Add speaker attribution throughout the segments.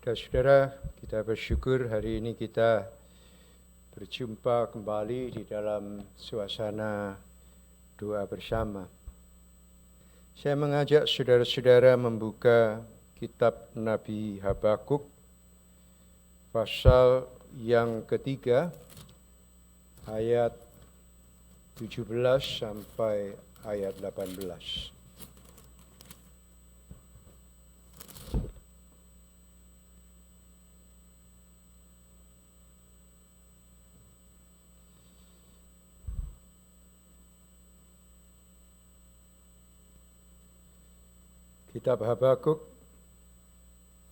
Speaker 1: Saudara-saudara, kita bersyukur hari ini kita berjumpa kembali di dalam suasana doa bersama. Saya mengajak saudara-saudara membuka kitab Nabi Habakuk, pasal yang ketiga, ayat 17 sampai ayat 18. Kitab Habakuk,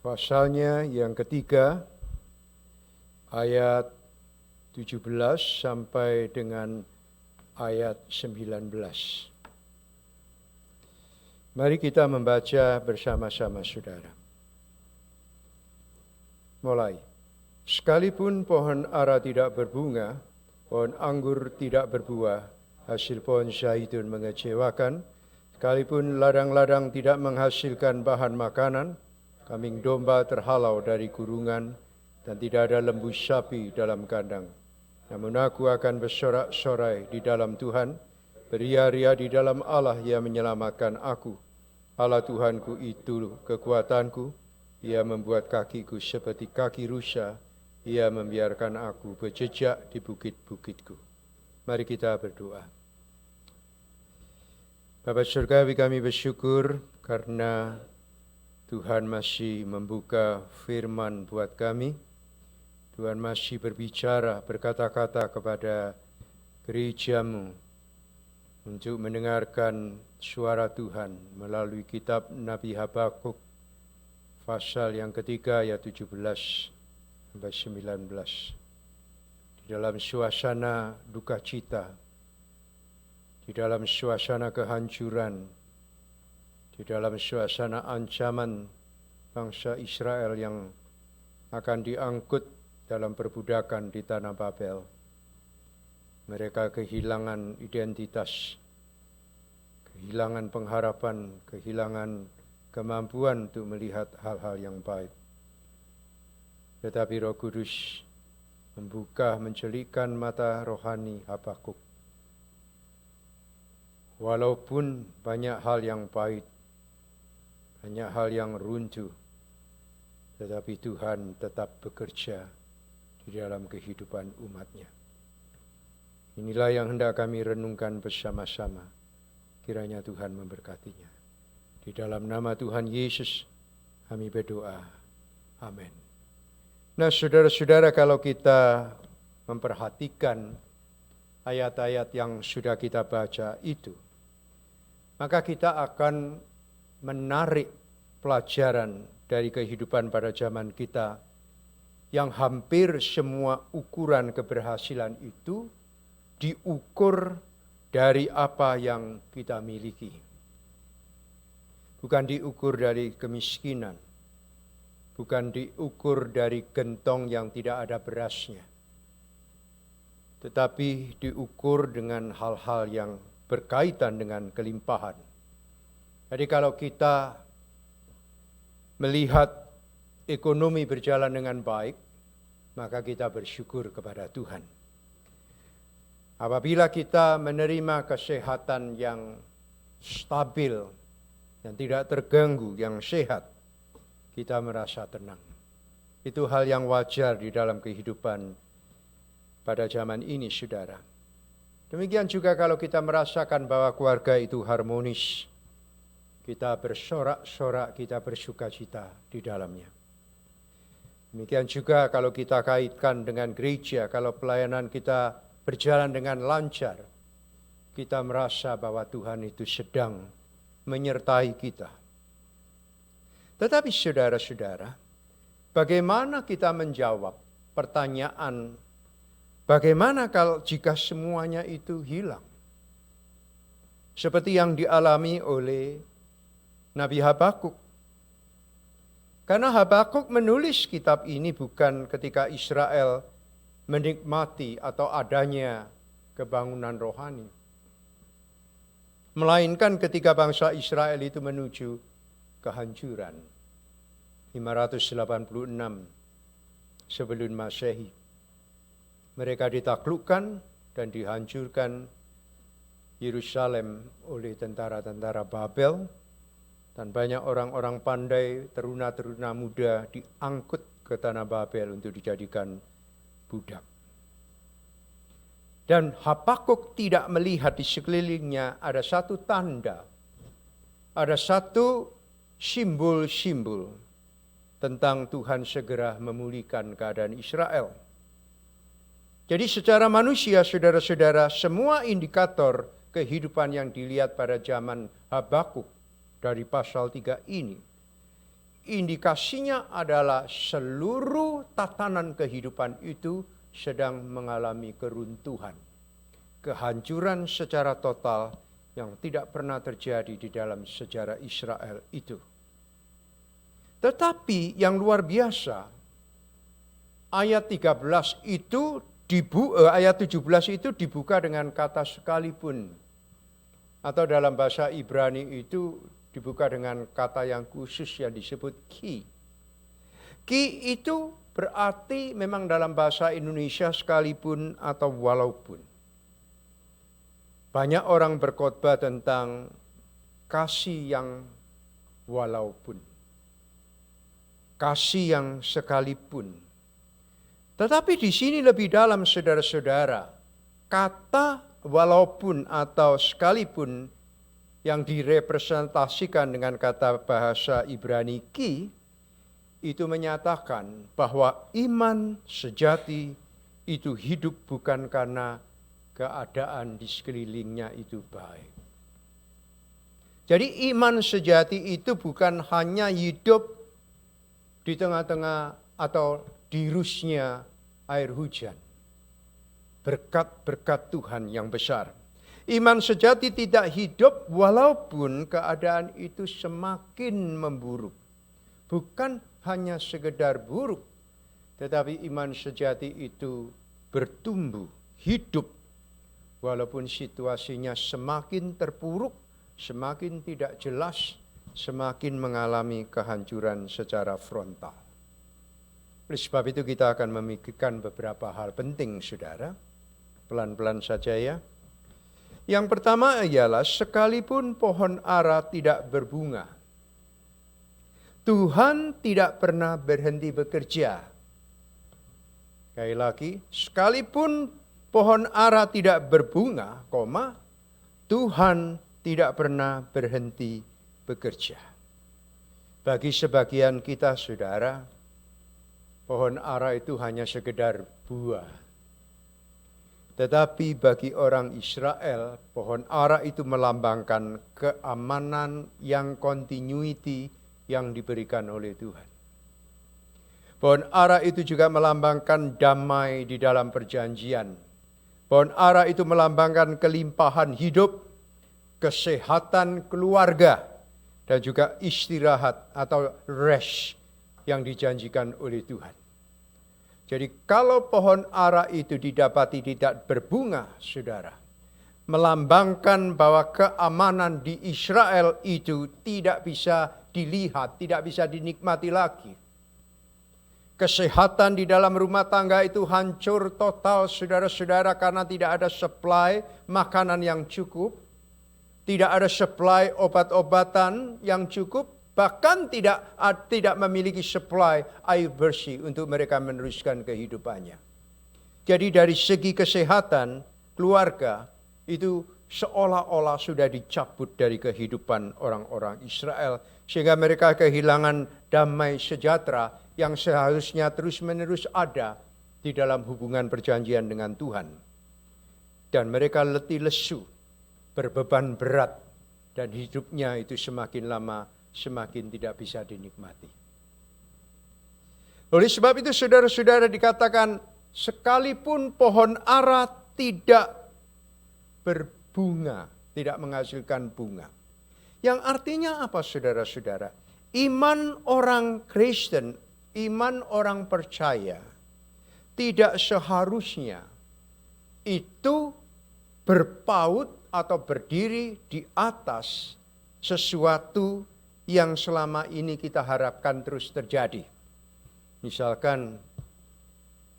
Speaker 1: pasalnya yang ketiga, ayat 17 sampai dengan ayat 19. Mari kita membaca bersama-sama, saudara. Mulai. Sekalipun pohon ara tidak berbunga, pohon anggur tidak berbuah, hasil pohon zaitun mengecewakan, sekalipun ladang-ladang tidak menghasilkan bahan makanan, kambing domba terhalau dari kurungan, dan tidak ada lembu sapi dalam kandang. Namun aku akan bersorak-sorai di dalam Tuhan, beria-ria di dalam Allah yang menyelamatkan aku. Allah Tuhanku itu kekuatanku, Ia membuat kakiku seperti kaki rusa, Ia membiarkan aku berjejak di bukit-bukitku. Mari kita berdoa. Bapa Surgawi, kami bersyukur karena Tuhan masih membuka firman buat kami. Tuhan masih berbicara, berkata-kata kepada gereja-Mu untuk mendengarkan suara Tuhan melalui kitab Nabi Habakuk, pasal yang ketiga ayat 17 sampai 19. Di dalam suasana duka cita, di dalam suasana kehancuran, di dalam suasana ancaman bangsa Israel yang akan diangkut dalam perbudakan di tanah Babel. Mereka kehilangan identitas, kehilangan pengharapan, kehilangan kemampuan untuk melihat hal-hal yang baik. Tetapi Roh Kudus membuka, mencelikkan mata rohani Habakuk. Walaupun banyak hal yang pahit, banyak hal yang runtuh, tetapi Tuhan tetap bekerja di dalam kehidupan umat-Nya. Inilah yang hendak kami renungkan bersama-sama. Kiranya Tuhan memberkatinya. Di dalam nama Tuhan Yesus kami berdoa. Amin. Nah, saudara-saudara, kalau kita memperhatikan ayat-ayat yang sudah kita baca itu, maka kita akan menarik pelajaran dari kehidupan pada zaman kita yang hampir semua ukuran keberhasilan itu diukur dari apa yang kita miliki. Bukan diukur dari kemiskinan, bukan diukur dari gentong yang tidak ada berasnya, tetapi diukur dengan hal-hal yang berkaitan dengan kelimpahan. Jadi kalau kita melihat ekonomi berjalan dengan baik, maka kita bersyukur kepada Tuhan. Apabila kita menerima kesehatan yang stabil, yang tidak terganggu, yang sehat, kita merasa tenang. Itu hal yang wajar di dalam kehidupan pada zaman ini, saudara. Demikian juga kalau kita merasakan bahwa keluarga itu harmonis, kita bersorak-sorak, kita bersukacita di dalamnya. Demikian juga kalau kita kaitkan dengan gereja, kalau pelayanan kita berjalan dengan lancar, kita merasa bahwa Tuhan itu sedang menyertai kita. Tetapi saudara-saudara, bagaimana kita menjawab pertanyaan, bagaimana kalau jika semuanya itu hilang? Seperti yang dialami oleh Nabi Habakuk. Karena Habakuk menulis kitab ini bukan ketika Israel menikmati atau adanya kebangunan rohani, melainkan ketika bangsa Israel itu menuju kehancuran. 586 sebelum Masehi. Mereka ditaklukkan dan dihancurkan Yerusalem oleh tentara-tentara Babel, dan banyak orang-orang pandai, teruna-teruna muda diangkut ke tanah Babel untuk dijadikan budak. Dan Habakuk tidak melihat di sekelilingnya ada satu tanda, ada satu simbol-simbol tentang Tuhan segera memulihkan keadaan Israel. Jadi secara manusia, saudara-saudara, semua indikator kehidupan yang dilihat pada zaman Habakuk dari pasal 3 ini, indikasinya adalah seluruh tatanan kehidupan itu sedang mengalami keruntuhan, kehancuran secara total yang tidak pernah terjadi di dalam sejarah Israel itu. Tetapi yang luar biasa, ayat 13 itu ayat 17 itu dibuka dengan kata sekalipun, atau dalam bahasa Ibrani itu dibuka dengan kata yang khusus yang disebut ki. Ki itu berarti memang dalam bahasa Indonesia sekalipun atau walaupun. Banyak orang berkhotbah tentang kasih yang walaupun, kasih yang sekalipun. Tetapi di sini lebih dalam, saudara-saudara, kata walaupun atau sekalipun yang direpresentasikan dengan kata bahasa Ibrani ki, itu menyatakan bahwa iman sejati itu hidup bukan karena keadaan di sekelilingnya itu baik. Jadi iman sejati itu bukan hanya hidup di tengah-tengah atau dirusnya air hujan, berkat-berkat Tuhan yang besar. Iman sejati tidak hidup walaupun keadaan itu semakin memburuk. Bukan hanya sekedar buruk, tetapi iman sejati itu bertumbuh, hidup, walaupun situasinya semakin terpuruk, semakin tidak jelas, semakin mengalami kehancuran secara frontal. Oleh sebab itu kita akan memikirkan beberapa hal penting, saudara. Pelan-pelan saja ya. Yang pertama ialah sekalipun pohon ara tidak berbunga, Tuhan tidak pernah berhenti bekerja. Sekali lagi, sekalipun pohon ara tidak berbunga, Tuhan tidak pernah berhenti bekerja. Bagi sebagian kita, saudara, pohon ara itu hanya sekedar buah. Tetapi bagi orang Israel, pohon ara itu melambangkan keamanan yang continuity yang diberikan oleh Tuhan. Pohon ara itu juga melambangkan damai di dalam perjanjian. Pohon ara itu melambangkan kelimpahan hidup, kesehatan keluarga, dan juga istirahat atau rest yang dijanjikan oleh Tuhan. Jadi kalau pohon ara itu didapati tidak berbunga, saudara, melambangkan bahwa keamanan di Israel itu tidak bisa dilihat, tidak bisa dinikmati lagi. Kesehatan di dalam rumah tangga itu hancur total, saudara-saudara, karena tidak ada supply makanan yang cukup, tidak ada supply obat-obatan yang cukup, bahkan tidak memiliki supply air bersih untuk mereka meneruskan kehidupannya. Jadi dari segi kesehatan, keluarga itu seolah-olah sudah dicabut dari kehidupan orang-orang Israel, sehingga mereka kehilangan damai sejahtera yang seharusnya terus-menerus ada di dalam hubungan perjanjian dengan Tuhan. Dan mereka letih lesu, berbeban berat, dan hidupnya itu semakin lama semakin tidak bisa dinikmati. Oleh sebab itu, saudara-saudara, dikatakan sekalipun pohon ara tidak berbunga, tidak menghasilkan bunga. Yang artinya apa, saudara-saudara? Iman orang Kristen, iman orang percaya, tidak seharusnya itu berpaut atau berdiri di atas sesuatu yang selama ini kita harapkan terus terjadi. Misalkan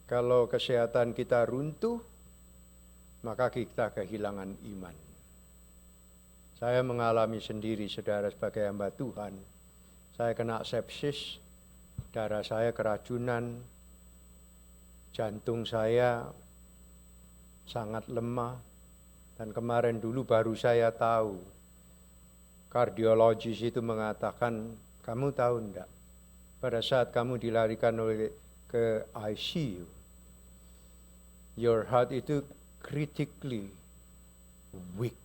Speaker 1: kalau kesehatan kita runtuh, maka kita kehilangan iman. Saya mengalami sendiri, saudara, sebagai hamba Tuhan. Saya kena sepsis, darah saya keracunan, jantung saya sangat lemah. Dan kemarin dulu baru saya tahu, kardiologis itu mengatakan, kamu tahu enggak, pada saat kamu dilarikan ke ICU, your heart itu critically weak,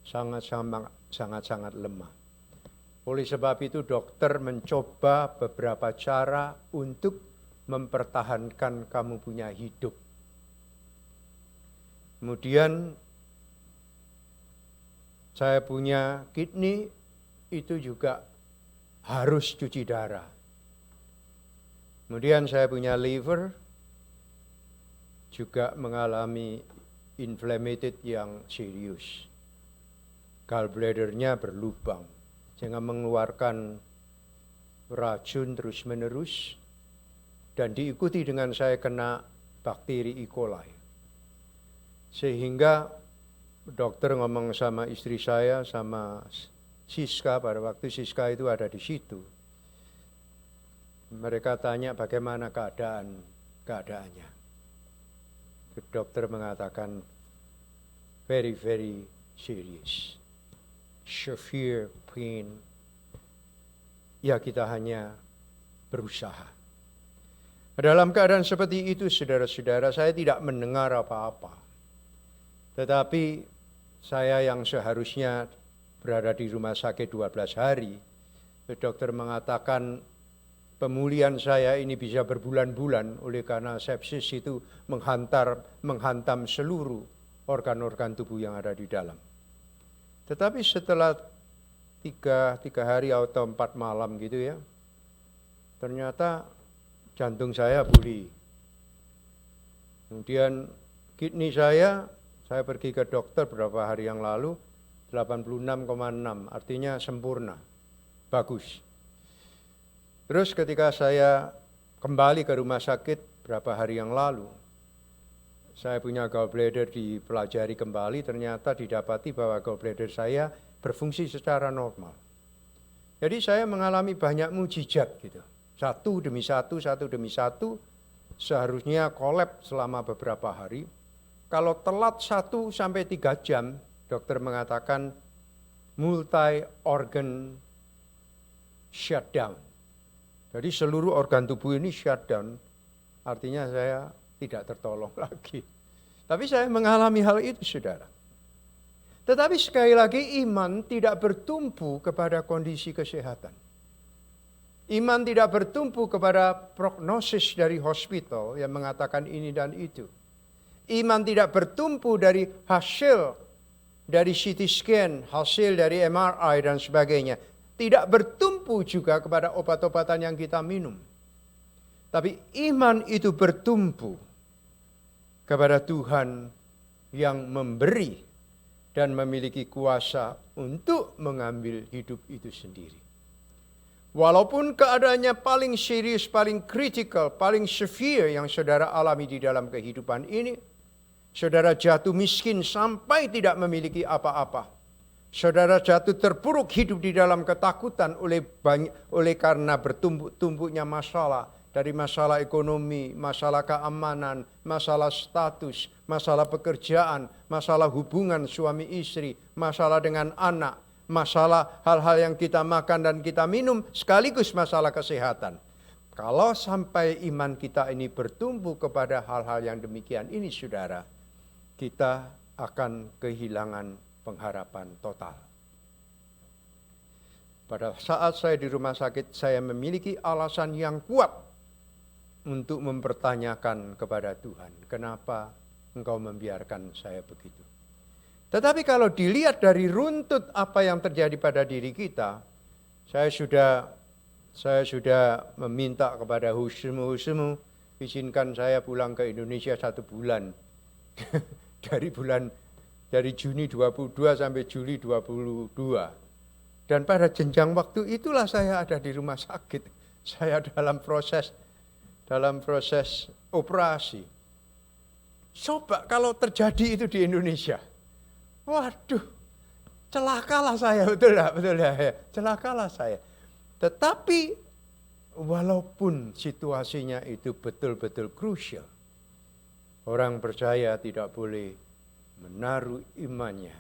Speaker 1: sangat lemah. Oleh sebab itu dokter mencoba beberapa cara untuk mempertahankan kamu punya hidup. Kemudian saya punya kidney itu juga harus cuci darah. Kemudian saya punya liver juga mengalami inflamed yang serius. Gallbladder-nya berlubang sehingga mengeluarkan racun terus-menerus dan diikuti dengan saya kena bakteri E. coli. Sehingga dokter ngomong sama istri saya, sama Siska, pada waktu Siska itu ada di situ. Mereka tanya bagaimana keadaannya. Dokter mengatakan very serious, severe pain. Ya, kita hanya berusaha. Dalam keadaan seperti itu, saudara-saudara, saya tidak mendengar apa-apa. Tetapi saya yang seharusnya berada di rumah sakit 12 hari, dokter mengatakan pemulihan saya ini bisa berbulan-bulan oleh karena sepsis itu menghantam seluruh organ-organ tubuh yang ada di dalam. Tetapi setelah tiga hari atau 4 malam gitu ya, ternyata jantung saya pulih. Kemudian kidney saya pergi ke dokter beberapa hari yang lalu, 86,6, artinya sempurna, bagus. Terus ketika saya kembali ke rumah sakit beberapa hari yang lalu, saya punya gallbladder dipelajari kembali, ternyata didapati bahwa gallbladder saya berfungsi secara normal. Jadi saya mengalami banyak mujizat gitu. Satu demi satu, seharusnya kolaps selama beberapa hari. Kalau telat 1 sampai 3 jam, dokter mengatakan multi-organ shutdown. Jadi seluruh organ tubuh ini shutdown, artinya saya tidak tertolong lagi. Tapi saya mengalami hal itu, saudara. Tetapi sekali lagi iman tidak bertumpu kepada kondisi kesehatan. Iman tidak bertumpu kepada prognosis dari hospital yang mengatakan ini dan itu. Iman tidak bertumpu dari hasil dari CT scan, hasil dari MRI dan sebagainya. Tidak bertumpu juga kepada obat-obatan yang kita minum. Tapi iman itu bertumpu kepada Tuhan yang memberi dan memiliki kuasa untuk mengambil hidup itu sendiri. Walaupun keadaannya paling serius, paling kritikal, paling severe yang saudara alami di dalam kehidupan ini, saudara jatuh miskin sampai tidak memiliki apa-apa. Saudara jatuh terpuruk hidup di dalam ketakutan oleh karena bertumpuk-tumpuknya masalah. Dari masalah ekonomi, masalah keamanan, masalah status, masalah pekerjaan, masalah hubungan suami istri, masalah dengan anak, masalah hal-hal yang kita makan dan kita minum, sekaligus masalah kesehatan. Kalau sampai iman kita ini bertumbuh kepada hal-hal yang demikian ini, saudara, kita akan kehilangan pengharapan total. Pada saat saya di rumah sakit, saya memiliki alasan yang kuat untuk mempertanyakan kepada Tuhan, kenapa Engkau membiarkan saya begitu? Tetapi kalau dilihat dari runtut apa yang terjadi pada diri kita, saya sudah meminta kepada Husmu, izinkan saya pulang ke Indonesia 1 bulan. dari Juni 22 sampai Juli 22. Dan pada jenjang waktu itulah saya ada di rumah sakit. Saya dalam proses operasi. Coba kalau terjadi itu di Indonesia. Waduh, celakalah saya, betul ya, celakalah saya. Tetapi walaupun situasinya itu betul-betul krusial, orang percaya tidak boleh menaruh imannya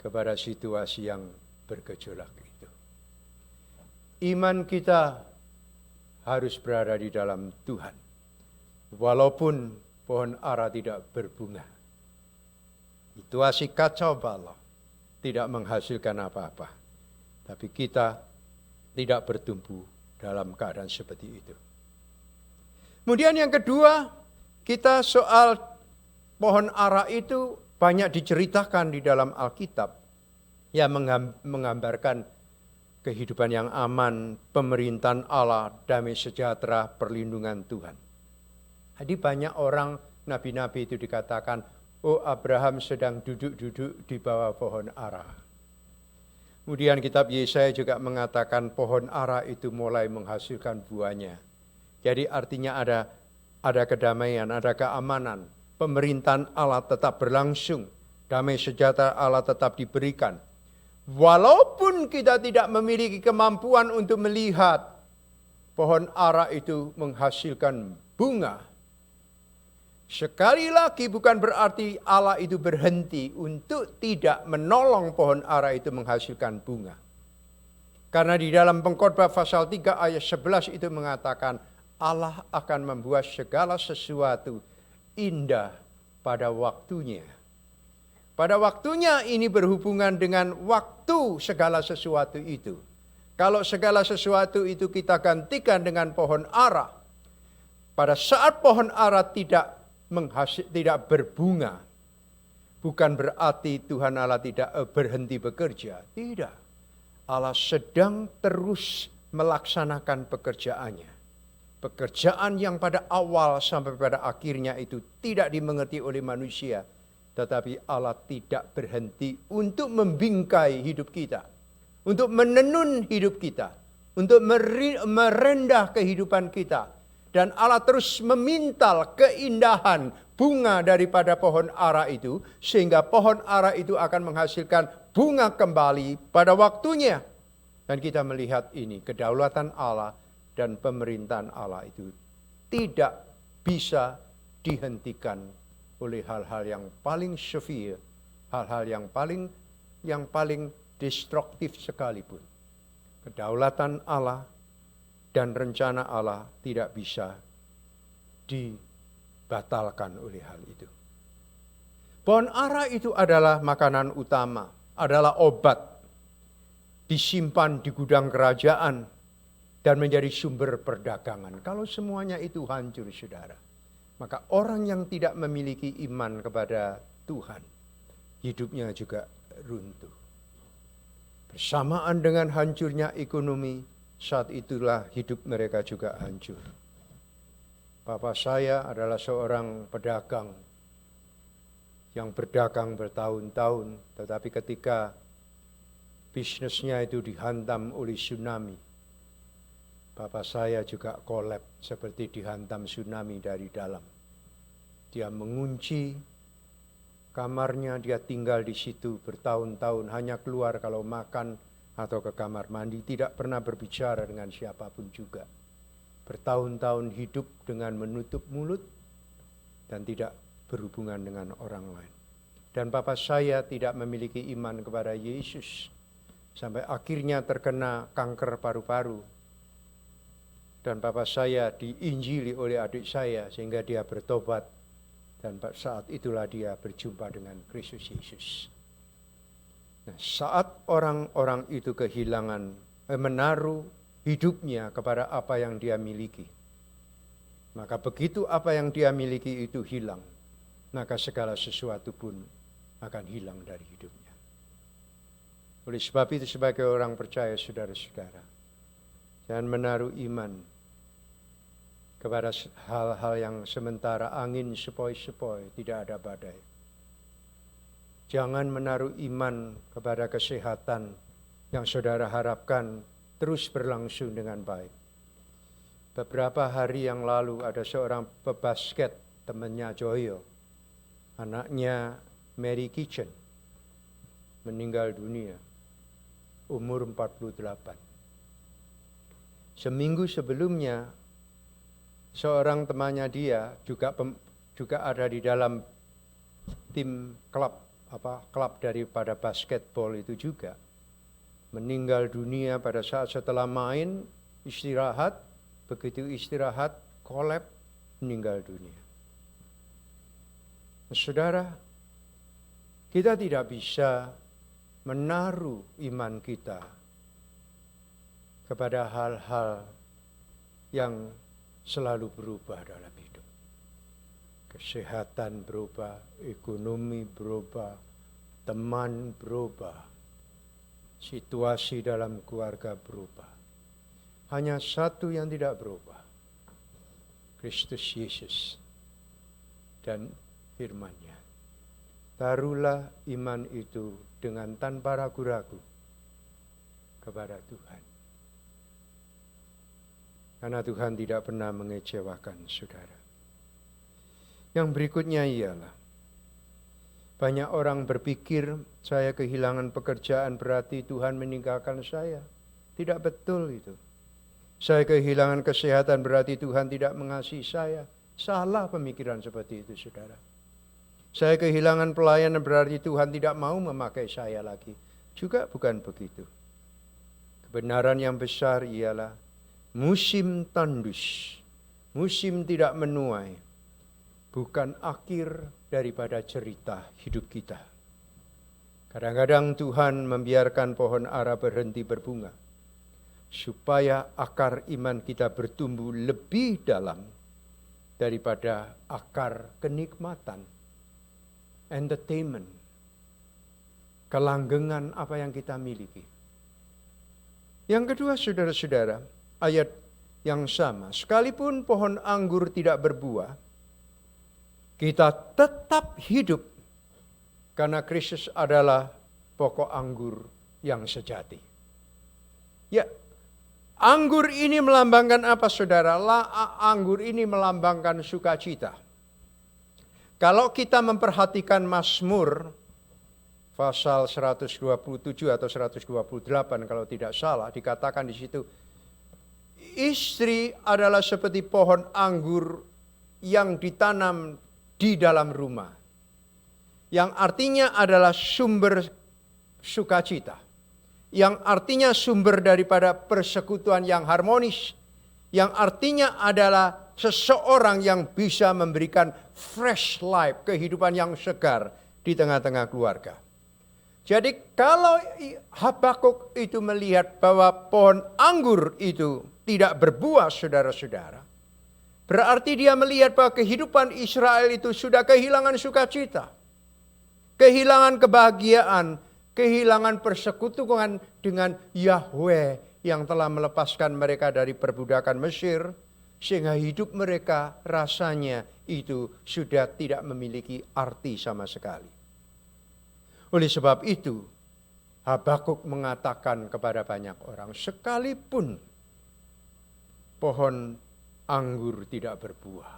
Speaker 1: kepada situasi yang bergejolak itu. Iman kita harus berada di dalam Tuhan. Walaupun pohon ara tidak berbunga. Situasi kacau balau, tidak menghasilkan apa-apa. Tapi kita tidak bertumbuh dalam keadaan seperti itu. Kemudian yang kedua, kita soal pohon ara itu banyak diceritakan di dalam Alkitab. Yang menggambarkan kehidupan yang aman, pemerintahan Allah, damai sejahtera, perlindungan Tuhan. Jadi banyak orang, nabi-nabi itu dikatakan, oh Abraham sedang duduk-duduk di bawah pohon ara. Kemudian kitab Yesaya juga mengatakan pohon ara itu mulai menghasilkan buahnya. Jadi artinya ada kedamaian, ada keamanan. Pemerintahan Allah tetap berlangsung. Damai sejahtera Allah tetap diberikan. Walaupun kita tidak memiliki kemampuan untuk melihat pohon ara itu menghasilkan bunga. Sekali lagi bukan berarti Allah itu berhenti untuk tidak menolong pohon ara itu menghasilkan bunga. Karena di dalam Pengkhotbah pasal 3 ayat 11 itu mengatakan Allah akan membuat segala sesuatu indah pada waktunya. Pada waktunya ini berhubungan dengan waktu segala sesuatu itu. Kalau segala sesuatu itu kita gantikan dengan pohon ara. Pada saat pohon ara tidak berbunga. Bukan berarti Tuhan Allah tidak berhenti bekerja. Tidak. Allah sedang terus melaksanakan pekerjaannya. Pekerjaan yang pada awal sampai pada akhirnya itu tidak dimengerti oleh manusia. Tetapi Allah tidak berhenti untuk membingkai hidup kita. Untuk menenun hidup kita. Untuk merendah kehidupan kita. Dan Allah terus memintal keindahan bunga daripada pohon ara itu. Sehingga pohon ara itu akan menghasilkan bunga kembali pada waktunya. Dan kita melihat ini, kedaulatan Allah dan pemerintahan Allah itu tidak bisa dihentikan oleh hal-hal yang paling severe, hal-hal yang paling destruktif sekalipun. Kedaulatan Allah dan rencana Allah tidak bisa dibatalkan oleh hal itu. Pohon ara itu adalah makanan utama, adalah obat, disimpan di gudang kerajaan dan menjadi sumber perdagangan. Kalau semuanya itu hancur, saudara, maka orang yang tidak memiliki iman kepada Tuhan, hidupnya juga runtuh. Bersamaan dengan hancurnya ekonomi, saat itulah hidup mereka juga hancur. Bapak saya adalah seorang pedagang yang berdagang bertahun-tahun, tetapi ketika bisnisnya itu dihantam oleh tsunami, Bapak saya juga kolap seperti dihantam tsunami dari dalam. Dia mengunci kamarnya, dia tinggal di situ bertahun-tahun, hanya keluar kalau makan atau ke kamar mandi, tidak pernah berbicara dengan siapapun juga. Bertahun-tahun hidup dengan menutup mulut dan tidak berhubungan dengan orang lain. Dan Bapak saya tidak memiliki iman kepada Yesus. Sampai akhirnya terkena kanker paru-paru. Dan Bapak saya diinjili oleh adik saya sehingga dia bertobat. Dan saat itulah dia berjumpa dengan Kristus Yesus. Nah, saat orang-orang itu kehilangan, menaruh hidupnya kepada apa yang dia miliki. Maka begitu apa yang dia miliki itu hilang, maka segala sesuatu pun akan hilang dari hidupnya. Oleh sebab itu sebagai orang percaya, saudara-saudara, jangan menaruh iman kepada hal-hal yang sementara, angin sepoi-sepoi, tidak ada badai. Jangan menaruh iman kepada kesehatan yang saudara harapkan terus berlangsung dengan baik. Beberapa hari yang lalu ada seorang pebasket temannya Joyo, anaknya Mary Kitchen, meninggal dunia, umur 48. Seminggu sebelumnya, seorang temannya dia juga ada di dalam tim klub daripada basketball itu juga, meninggal dunia pada saat setelah main, istirahat, begitu istirahat, kolap, meninggal dunia. Saudara, kita tidak bisa menaruh iman kita kepada hal-hal yang selalu berubah dalam hidup. Kesehatan berubah, ekonomi berubah, teman berubah, situasi dalam keluarga berubah. Hanya satu yang tidak berubah, Kristus Yesus dan firman-Nya. Taruhlah iman itu dengan tanpa ragu-ragu kepada Tuhan. Karena Tuhan tidak pernah mengecewakan saudara. Yang berikutnya ialah, banyak orang berpikir saya kehilangan pekerjaan berarti Tuhan meninggalkan saya. Tidak betul itu. Saya kehilangan kesehatan berarti Tuhan tidak mengasihi saya. Salah pemikiran seperti itu saudara. Saya kehilangan pelayanan berarti Tuhan tidak mau memakai saya lagi. Juga bukan begitu. Kebenaran yang besar ialah musim tandus, musim tidak menuai, bukan akhir daripada cerita hidup kita. Kadang-kadang Tuhan membiarkan pohon ara berhenti berbunga, supaya akar iman kita bertumbuh lebih dalam daripada akar kenikmatan, entertainment, kelanggengan apa yang kita miliki. Yang kedua, saudara-saudara, ayat yang sama. Sekalipun pohon anggur tidak berbuah, kita tetap hidup karena Kristus adalah pokok anggur yang sejati. Ya, anggur ini melambangkan apa saudara? Anggur ini melambangkan sukacita. Kalau kita memperhatikan Mazmur pasal 127 atau 128 kalau tidak salah, dikatakan di situ, istri adalah seperti pohon anggur yang ditanam di dalam rumah. Yang artinya adalah sumber sukacita. Yang artinya sumber daripada persekutuan yang harmonis. Yang artinya adalah seseorang yang bisa memberikan fresh life, kehidupan yang segar di tengah-tengah keluarga. Jadi kalau Habakuk itu melihat bahwa pohon anggur itu tidak berbuah saudara-saudara, berarti dia melihat bahwa kehidupan Israel itu sudah kehilangan sukacita, kehilangan kebahagiaan, kehilangan persekutuan dengan Yahweh yang telah melepaskan mereka dari perbudakan Mesir, sehingga hidup mereka rasanya itu sudah tidak memiliki arti sama sekali. Oleh sebab itu, Habakuk mengatakan kepada banyak orang, sekalipun pohon anggur tidak berbuah,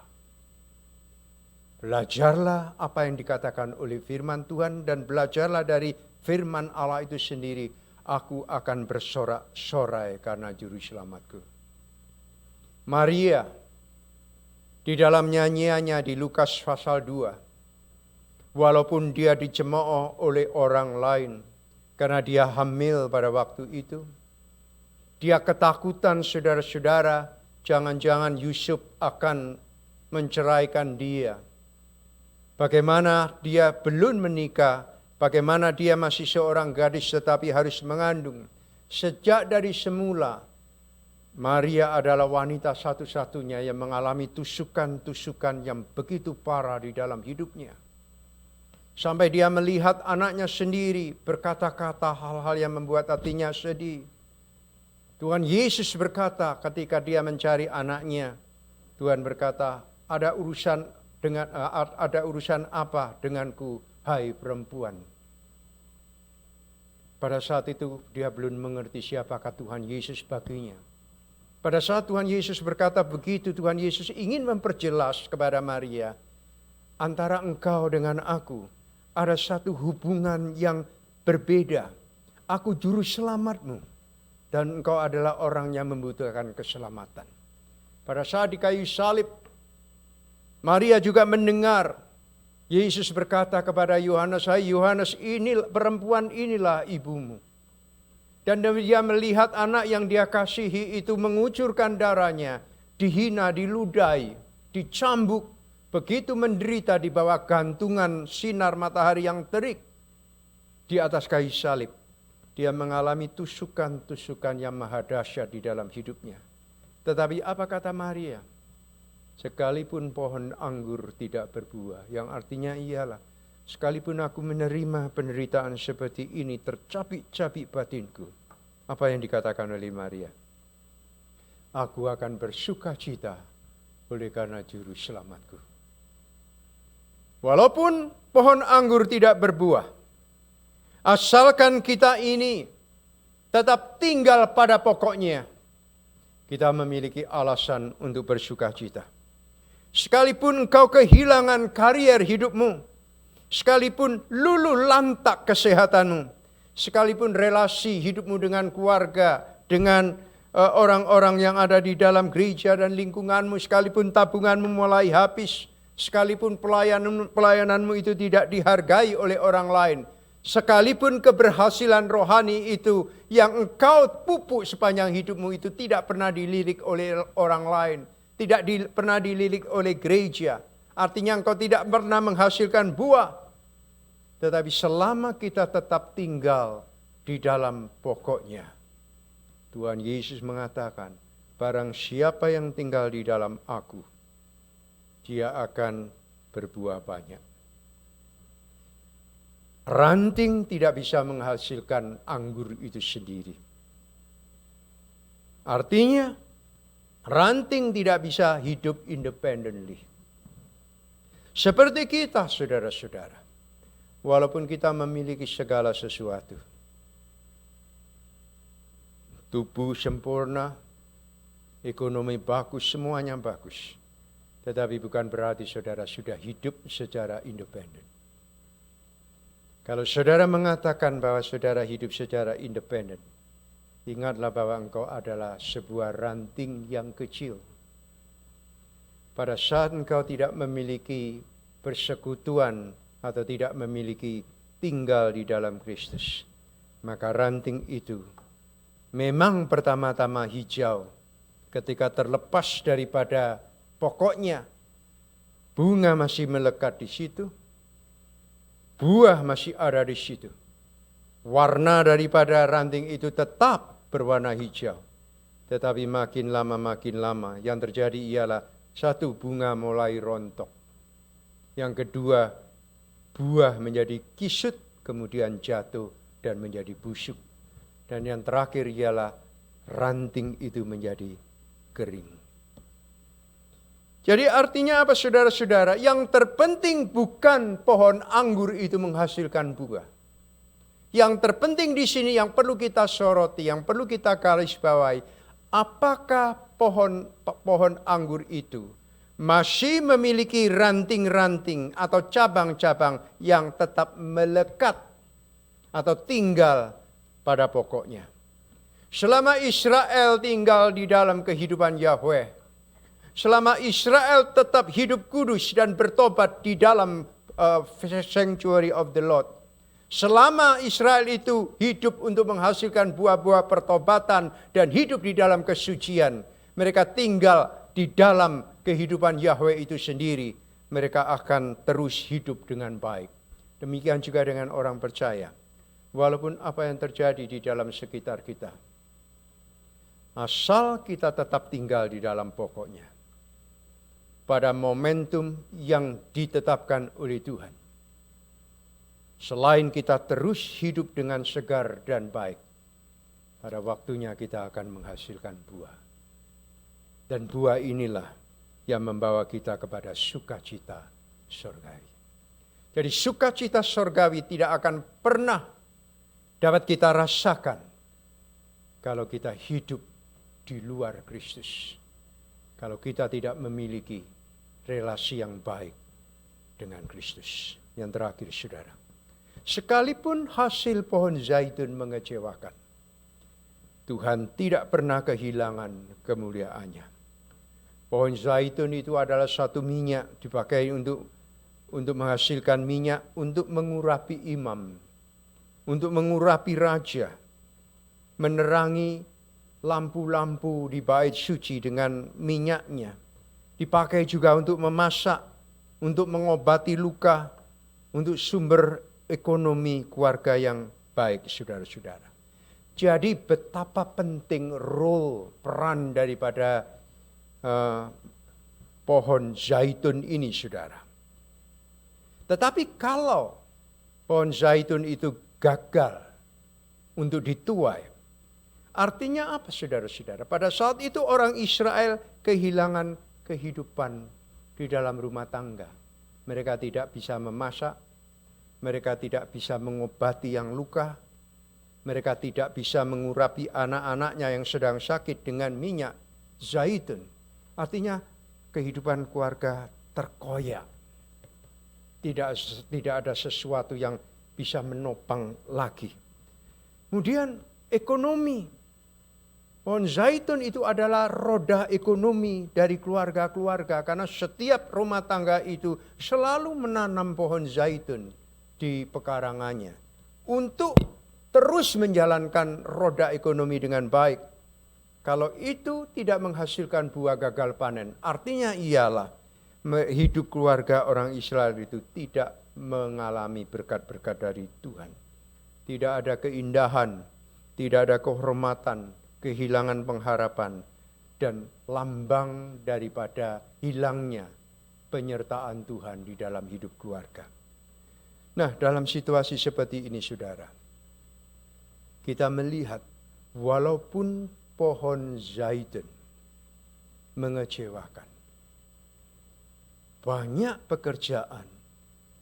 Speaker 1: belajarlah apa yang dikatakan oleh firman Tuhan dan belajarlah dari firman Allah itu sendiri. Aku akan bersorak-sorai karena juru selamatku. Maria di dalam nyanyiannya di Lukas pasal 2, walaupun dia dicemooh oleh orang lain karena dia hamil pada waktu itu, dia ketakutan saudara-saudara, jangan-jangan Yusuf akan menceraikan dia. Bagaimana dia belum menikah, bagaimana dia masih seorang gadis tetapi harus mengandung. Sejak dari semula, Maria adalah wanita satu-satunya yang mengalami tusukan-tusukan yang begitu parah di dalam hidupnya. Sampai dia melihat anaknya sendiri berkata-kata hal-hal yang membuat hatinya sedih. Tuhan Yesus berkata ketika dia mencari anaknya, Tuhan berkata, ada urusan apa denganku, hai perempuan? Pada saat itu dia belum mengerti siapakah Tuhan Yesus baginya. Pada saat Tuhan Yesus berkata begitu, Tuhan Yesus ingin memperjelas kepada Maria, antara engkau dengan aku ada satu hubungan yang berbeda. Aku juru selamatmu dan engkau adalah orang yang membutuhkan keselamatan. Pada saat di kayu salib, Maria juga mendengar Yesus berkata kepada Yohanes, "Hai Yohanes, ini perempuan inilah ibumu." Dan dia melihat anak yang dia kasihi itu mengucurkan darahnya, dihina, diludahi, dicambuk, begitu menderita di bawah gantungan sinar matahari yang terik di atas kayu salib. Dia mengalami tusukan-tusukan yang maha dahsyat di dalam hidupnya. Tetapi apa kata Maria? Sekalipun pohon anggur tidak berbuah, yang artinya ialah, sekalipun aku menerima penderitaan seperti ini, tercapik-capik batinku. Apa yang dikatakan oleh Maria? Aku akan bersuka cita oleh karena juru selamatku. Walaupun pohon anggur tidak berbuah, asalkan kita ini tetap tinggal pada pokoknya, kita memiliki alasan untuk bersuka cita. Sekalipun engkau kehilangan karier hidupmu, sekalipun luluh lantak kesehatanmu, sekalipun relasi hidupmu dengan keluarga, dengan orang-orang yang ada di dalam gereja dan lingkunganmu, sekalipun tabunganmu mulai habis, sekalipun pelayananmu itu tidak dihargai oleh orang lain, sekalipun keberhasilan rohani itu yang engkau pupuk sepanjang hidupmu itu tidak pernah dilirik oleh orang lain, tidak pernah dilirik oleh gereja. Artinya engkau tidak pernah menghasilkan buah. Tetapi selama kita tetap tinggal di dalam pokoknya, Tuhan Yesus mengatakan, barang siapa yang tinggal di dalam aku, dia akan berbuah banyak. Ranting tidak bisa menghasilkan anggur itu sendiri. Artinya, ranting tidak bisa hidup independently. Seperti kita, saudara-saudara. Walaupun kita memiliki segala sesuatu. Tubuh sempurna, ekonomi bagus, semuanya bagus. Tetapi bukan berarti saudara sudah hidup secara independen. Kalau saudara mengatakan bahwa saudara hidup secara independen, ingatlah bahwa engkau adalah sebuah ranting yang kecil. Pada saat engkau tidak memiliki persekutuan atau tidak memiliki tinggal di dalam Kristus, maka ranting itu memang pertama-tama hijau. Ketika terlepas daripada pokoknya, bunga masih melekat di situ, buah masih ada di situ. Warna daripada ranting itu tetap berwarna hijau. Tetapi makin lama yang terjadi ialah satu, bunga mulai rontok. Yang kedua, buah menjadi kisut, kemudian jatuh dan menjadi busuk. Dan yang terakhir ialah ranting itu menjadi kering. Jadi artinya apa saudara-saudara? Yang terpenting bukan pohon anggur itu menghasilkan buah. Yang terpenting di sini yang perlu kita soroti, yang perlu kita garis bawahi, apakah pohon anggur itu masih memiliki ranting-ranting atau cabang-cabang yang tetap melekat atau tinggal pada pokoknya. Selama Israel tinggal di dalam kehidupan Yahweh, selama Israel tetap hidup kudus dan bertobat di dalam sanctuary of the Lord, selama Israel itu hidup untuk menghasilkan buah-buah pertobatan dan hidup di dalam kesucian, mereka tinggal di dalam kehidupan Yahweh itu sendiri, mereka akan terus hidup dengan baik. Demikian juga dengan orang percaya. Walaupun apa yang terjadi di dalam sekitar kita, asal kita tetap tinggal di dalam pokoknya, pada momentum yang ditetapkan oleh Tuhan, selain kita terus hidup dengan segar dan baik, pada waktunya kita akan menghasilkan buah. Dan buah inilah yang membawa kita kepada sukacita surgawi. Jadi sukacita surgawi tidak akan pernah dapat kita rasakan kalau kita hidup di luar Kristus. Kalau kita tidak memiliki relasi yang baik dengan Kristus. Yang terakhir, saudara, sekalipun hasil pohon zaitun mengecewakan, Tuhan tidak pernah kehilangan kemuliaannya. Pohon zaitun itu adalah satu minyak dipakai untuk menghasilkan minyak, untuk mengurapi imam, untuk mengurapi raja, menerangi lampu-lampu di bait suci dengan minyaknya. Dipakai juga untuk memasak, untuk mengobati luka, untuk sumber ekonomi keluarga yang baik, saudara-saudara. Jadi betapa penting peran daripada pohon zaitun ini, saudara. Tetapi kalau pohon zaitun itu gagal untuk dituai, artinya apa, saudara-saudara? Pada saat itu orang Israel kehilangan kehidupan di dalam rumah tangga. Mereka tidak bisa memasak, mereka tidak bisa mengobati yang luka, mereka tidak bisa mengurapi anak-anaknya yang sedang sakit dengan minyak zaitun. Artinya kehidupan keluarga terkoyak. Tidak ada sesuatu yang bisa menopang lagi. Kemudian ekonomi. Pohon zaitun itu adalah roda ekonomi dari keluarga-keluarga. Karena setiap rumah tangga itu selalu menanam pohon zaitun di pekarangannya. Untuk terus menjalankan roda ekonomi dengan baik. Kalau itu tidak menghasilkan buah gagal panen, artinya ialah hidup keluarga orang Israel itu tidak mengalami berkat-berkat dari Tuhan. Tidak ada keindahan, tidak ada kehormatan, kehilangan pengharapan, dan lambang daripada hilangnya penyertaan Tuhan di dalam hidup keluarga. Nah, dalam situasi seperti ini, saudara, kita melihat walaupun pohon zaitun mengecewakan, banyak pekerjaan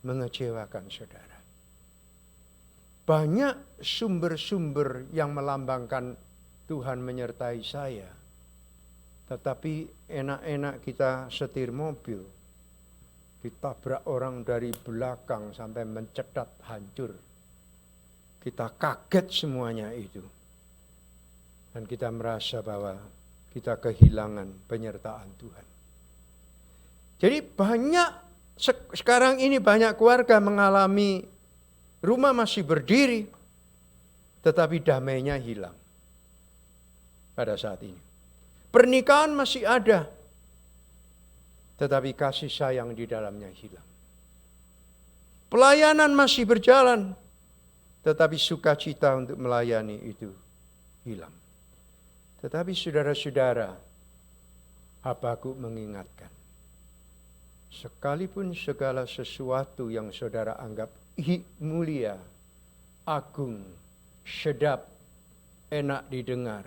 Speaker 1: mengecewakan, saudara. Banyak sumber-sumber yang melambangkan Tuhan menyertai saya. Tetapi enak-enak kita setir mobil, ditabrak orang dari belakang sampai mencetat hancur. Kita kaget semuanya itu. Dan kita merasa bahwa kita kehilangan penyertaan Tuhan. Jadi sekarang ini banyak keluarga mengalami rumah masih berdiri, tetapi damainya hilang pada saat ini. Pernikahan masih ada, tetapi kasih sayang di dalamnya hilang. Pelayanan masih berjalan, tetapi sukacita untuk melayani itu hilang. Tetapi saudara-saudara, Habakuk mengingatkan, sekalipun segala sesuatu yang saudara anggap mulia, agung, sedap, enak didengar,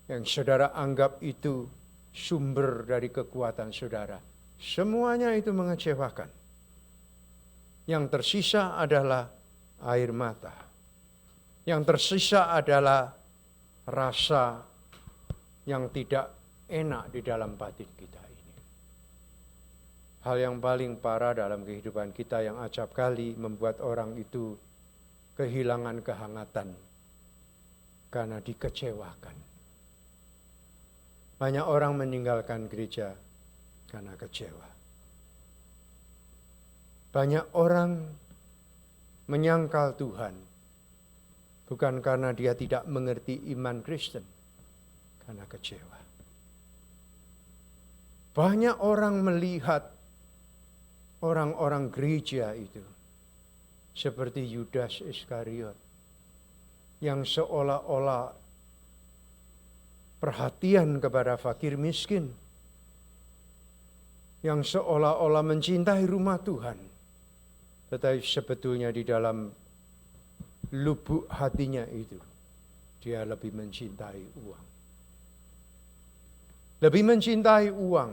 Speaker 1: yang saudara anggap itu sumber dari kekuatan saudara, semuanya itu mengecewakan. Yang tersisa adalah air mata. Yang tersisa adalah rasa yang tidak enak di dalam batin kita ini. Hal yang paling parah dalam kehidupan kita yang acap kali membuat orang itu kehilangan kehangatan karena dikecewakan. Banyak orang meninggalkan gereja karena kecewa. Banyak orang menyangkal Tuhan bukan karena dia tidak mengerti iman Kristen, karena kecewa. Banyak orang melihat orang-orang gereja itu seperti Yudas Iskariot yang seolah-olah perhatian kepada fakir miskin, yang seolah-olah mencintai rumah Tuhan, tetapi sebetulnya di dalam lubuk hatinya itu dia lebih mencintai uang. Lebih mencintai uang.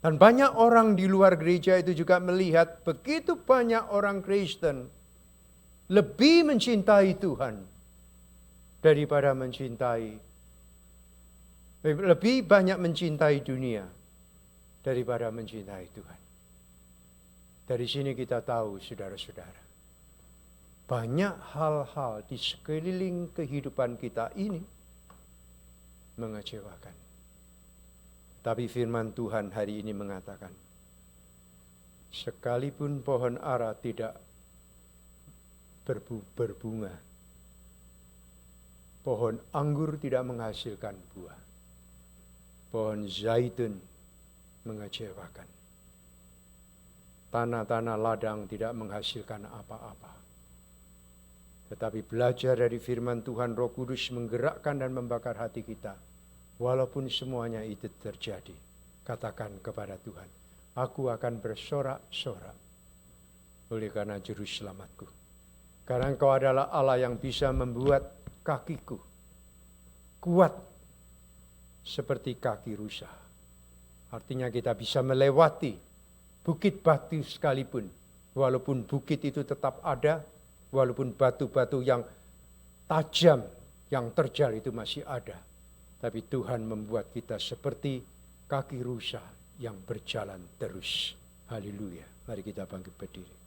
Speaker 1: Dan banyak orang di luar gereja itu juga melihat begitu banyak orang Kristen lebih mencintai Tuhan daripada lebih banyak mencintai dunia daripada mencintai Tuhan. Dari sini kita tahu, saudara-saudara, banyak hal-hal di sekeliling kehidupan kita ini mengecewakan. Tapi firman Tuhan hari ini mengatakan, sekalipun pohon ara tidak berbunga, pohon anggur tidak menghasilkan buah, pohon zaitun mengecewakan, tanah-tanah ladang tidak menghasilkan apa-apa. Tetapi belajar dari firman Tuhan, Roh Kudus menggerakkan dan membakar hati kita. Walaupun semuanya itu terjadi, katakan kepada Tuhan, aku akan bersorak-sorak oleh karena juru selamatku. Karena Engkau adalah Allah yang bisa membuat kakiku kuat seperti kaki rusa. Artinya kita bisa melewati bukit batu sekalipun. Walaupun bukit itu tetap ada, walaupun batu-batu yang tajam, yang terjal itu masih ada. Tapi Tuhan membuat kita seperti kaki rusa yang berjalan terus. Haleluya. Mari kita bangkit berdiri.